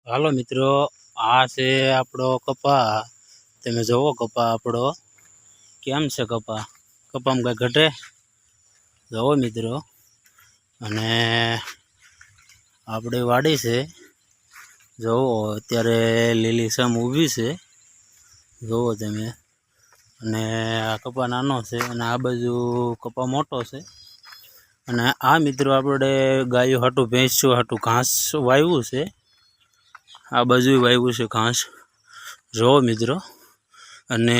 હાલો મિત્રો, આ છે આપણો કપા। તમે જોવો કપા આપણો કેમ છે। કપામાં કઈ ઘટે જોવો મિત્રો। અને આપણી વાડી છે, જોવો અત્યારે લીલીછમ ઊભી છે, જોવો તમે। અને આ કપા નાનો છે અને આ બાજુ કપા મોટો છે। અને આ મિત્રો આપણે ગાયો હાટું ભેંસું હાટું ઘાસ વાવ્યું છે। આ બાજુ વાવ્યું છે ઘાસ, જોવો મિત્રો। અને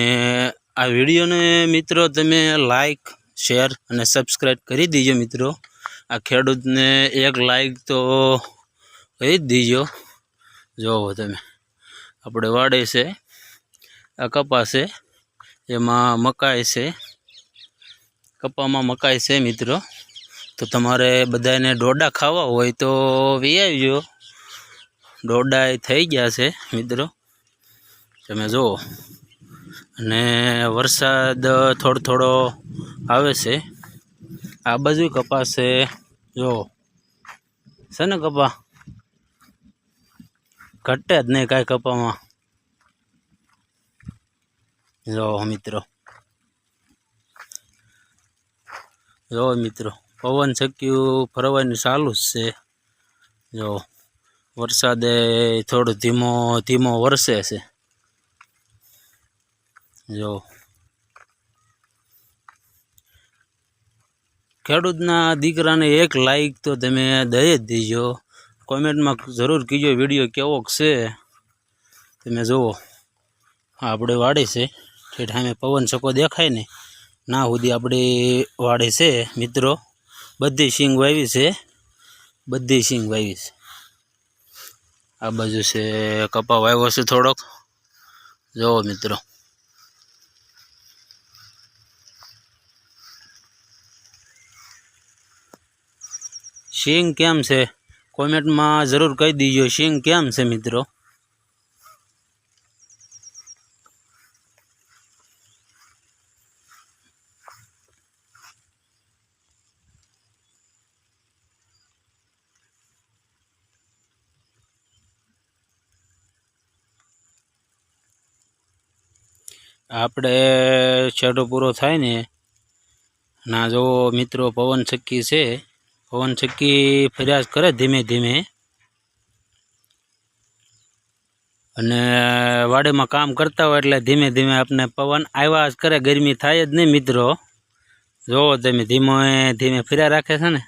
આ વિડીયોને મિત્રો તમે લાઈક શેર અને સબસ્ક્રાઈબ કરી દીજો મિત્રો। આ ખેડૂતને એક લાઈક તો કરી જ દીજો। જોવો તમે આપણે વાડે છે, આ કપા છે, એમાં મકાઈ છે, કપામાં મકાઈ છે મિત્રો। તો તમારે બધાને ડોડા ખાવા હોય તો વી આવજો। ડોડા થઈ ગયા છે મિત્રો, તમે જુઓ। અને વરસાદ થોડો આવે છે। આ બાજુ કપાસ છે, જો છે ને કપા ઘટે જ નહીં કાંઈ કપામાં, જો મિત્રો પવન ચક્યું ફરવાની ચાલુ જ છે। જો વરસાદે થોડો ધીમો વરસે છે, જો ખેડૂતના દીકરાને એક લાઈક તો તમે દઈ જ દીજો। કોમેન્ટમાં જરૂર કીજો વિડીયો કેવો છે। તમે જુઓ આપણે વાડી છે, ઠેઠ સામે પવન ચક્કો દેખાય ને ના સુધી આપણી વાડી છે મિત્રો। બધી સિંગ વાવી છે, બધી સિંગ વાવી છે। આ બાજુ છે કપા વાવ્યો છે થોડોક, જોવો મિત્રો। સિંગ કેમ છે કોમેન્ટમાં જરૂર કહી દીજો, સિંગ કેમ છે મિત્રો। આપણે છેડો પૂરો થાય ને ના જો મિત્રો પવન ચક્કી છે, પવન ચક્કી ફરિયાદ કરે ધીમે ધીમે। અને વાડીમાં કામ કરતા હોય એટલે ધીમે ધીમે આપણે પવન આવ્યા જ કરે, ગરમી થાય જ નહીં મિત્રો। જોવો તમે ધીમે ફર્યા રાખે છે ને।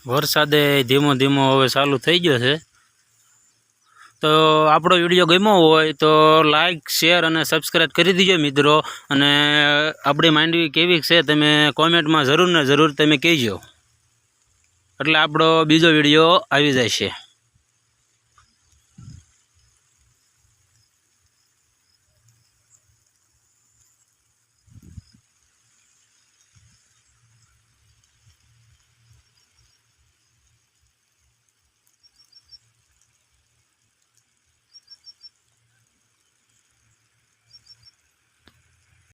વરસાદે ધીમો હવે ચાલુ થઈ ગયો છે। તો આપણો વિડીયો ગમ્યો હોય તો લાઈક શેર અને સબસ્ક્રાઈબ કરી દીજો મિત્રો। અને આપણી માંડવી કેવી છે તમે કોમેન્ટમાં જરૂર તમે કહેજો, એટલે આપણો બીજો વિડીયો આવી જાય છે।